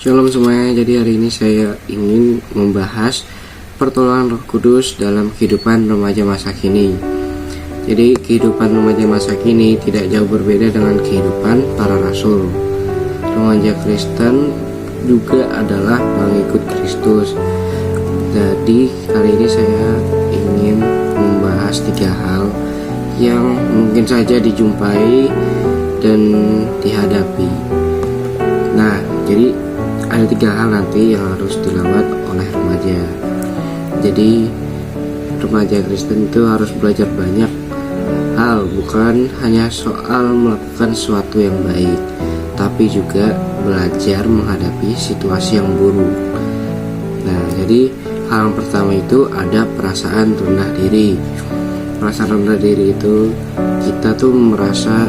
Shalom semuanya, jadi hari ini saya ingin membahas pertolongan Roh Kudus dalam kehidupan remaja masa kini. Jadi kehidupan remaja masa kini tidak jauh berbeda dengan kehidupan para rasul. Remaja Kristen juga adalah pengikut Kristus. Jadi hari ini saya ingin membahas 3 hal yang mungkin saja dijumpai dan dihadapi. Nah, jadi ada 3 hal nanti yang harus dilewat oleh remaja. Jadi remaja Kristen itu harus belajar banyak hal, bukan hanya soal melakukan sesuatu yang baik, tapi juga belajar menghadapi situasi yang buruk. Nah, jadi hal yang pertama itu ada perasaan rendah diri. Perasaan rendah diri itu kita tuh merasa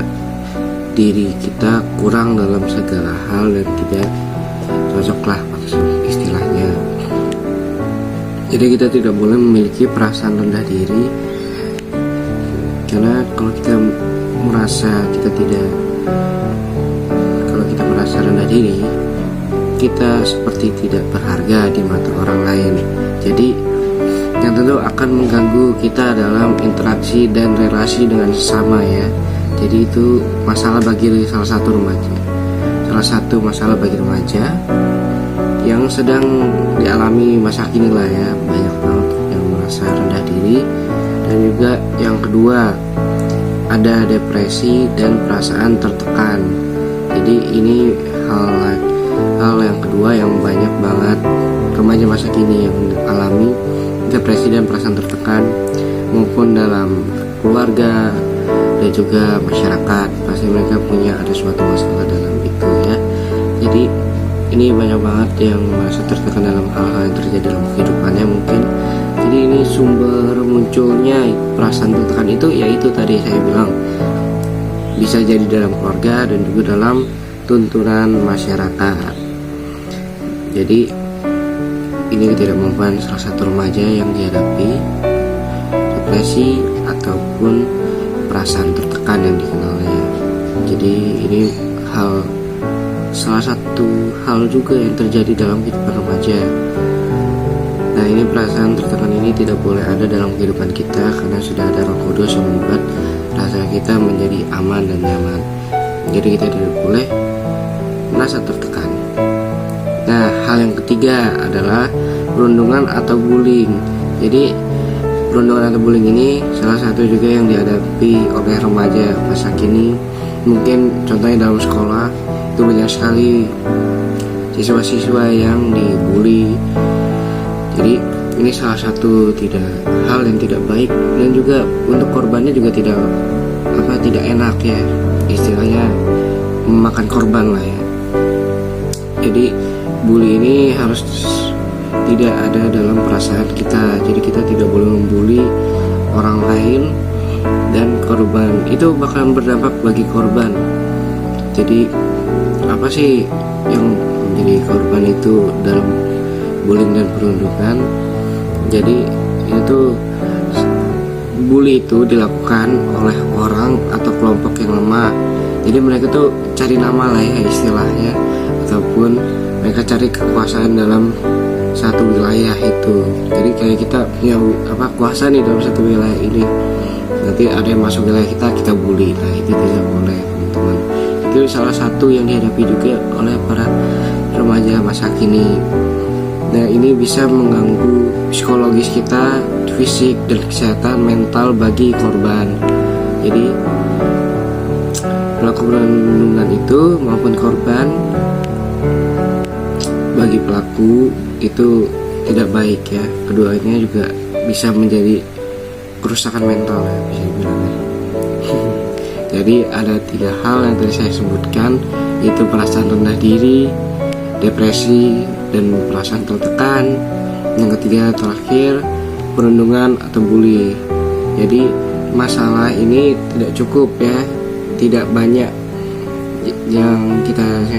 diri kita kurang dalam segala hal dan tidak cocoklah maksud istilahnya. Jadi kita tidak boleh memiliki perasaan rendah diri, karena kalau kita merasa rendah diri, kita seperti tidak berharga di mata orang lain. Jadi yang tentu akan mengganggu kita dalam interaksi dan relasi dengan sesama ya. Jadi itu masalah bagi salah satu masalah bagi remaja yang sedang dialami masa kini lah ya. Banyak banget yang merasa rendah diri. Dan juga yang kedua, ada depresi dan perasaan tertekan. Jadi ini hal yang kedua yang banyak banget remaja masa kini yang alami, depresi dan perasaan tertekan, maupun dalam keluarga dan juga masyarakat. Pasti mereka punya ada suatu masalah dalam itu ya. Jadi ini banyak banget yang merasa tertekan dalam hal-hal yang terjadi dalam kehidupannya mungkin. Jadi ini sumber munculnya perasaan tertekan itu yaitu tadi saya bilang, bisa jadi dalam keluarga dan juga dalam tuntunan masyarakat. Jadi ini ketidakmampuan salah satu remaja yang dihadapi depresi ataupun perasaan tertekan yang dikenalnya. Jadi ini salah satu hal juga yang terjadi dalam kehidupan remaja. Nah, ini perasaan tertekan ini tidak boleh ada dalam kehidupan kita, karena sudah ada Roh Kudus yang membuat rasa kita menjadi aman dan nyaman. Jadi kita tidak boleh merasa tertekan. Nah, hal yang ketiga adalah perundungan atau bullying. Jadi perundungan atau bullying ini salah satu juga yang dihadapi oleh remaja masa kini. Mungkin contohnya dalam sekolah itu banyak sekali siswa-siswa yang dibully. Jadi ini salah satu hal yang tidak baik, dan juga untuk korbannya juga tidak enak ya, istilahnya memakan korban lah ya. Jadi bully ini harus tidak ada dalam perasaan kita. Jadi kita tidak boleh membuli orang lain, dan korban itu bakal berdampak bagi korban. Jadi apa sih yang menjadi korban itu dalam bullying dan perundungan? Jadi itu bully itu dilakukan oleh orang atau kelompok yang lemah. Jadi mereka tuh cari nama lah ya istilahnya, ataupun mereka cari kekuasaan dalam satu wilayah itu. Jadi kayak kita punya kuasa nih dalam satu wilayah ini, nanti ada yang masuk wilayah kita bully. Nah, itu tidak boleh teman-teman. Itu salah satu yang dihadapi juga oleh para remaja masa kini. Nah, ini bisa mengganggu psikologis kita, fisik dan kesehatan mental bagi korban. Jadi pelaku perundungan itu maupun korban, bagi pelaku itu tidak baik ya. Keduanya juga bisa menjadi kerusakan mental ya, bisa dibilang ya. Jadi ada 3 hal yang tadi saya sebutkan, yaitu perasaan rendah diri, depresi, dan perasaan tertekan. Yang ketiga terakhir, perundungan atau bully. Jadi masalah ini tidak cukup ya, tidak banyak yang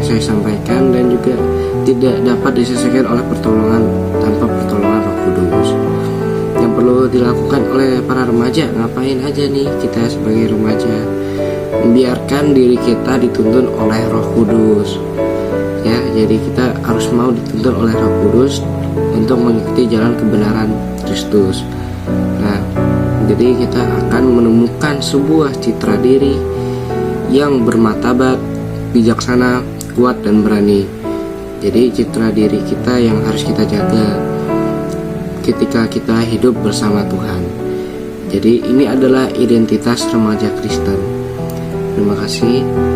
saya sampaikan, dan juga tidak dapat diselesaikan oleh tanpa pertolongan Roh Kudus. Yang perlu dilakukan oleh para remaja, ngapain aja nih kita sebagai remaja? Membiarkan diri kita dituntun oleh Roh Kudus. ya. Jadi kita harus mau dituntun oleh Roh Kudus untuk mengikuti jalan kebenaran Kristus. Nah, jadi kita akan menemukan sebuah citra diri yang bermartabat, bijaksana, kuat dan berani. Jadi citra diri kita yang harus kita jaga ketika kita hidup bersama Tuhan. Jadi ini adalah identitas remaja Kristen. Terima kasih.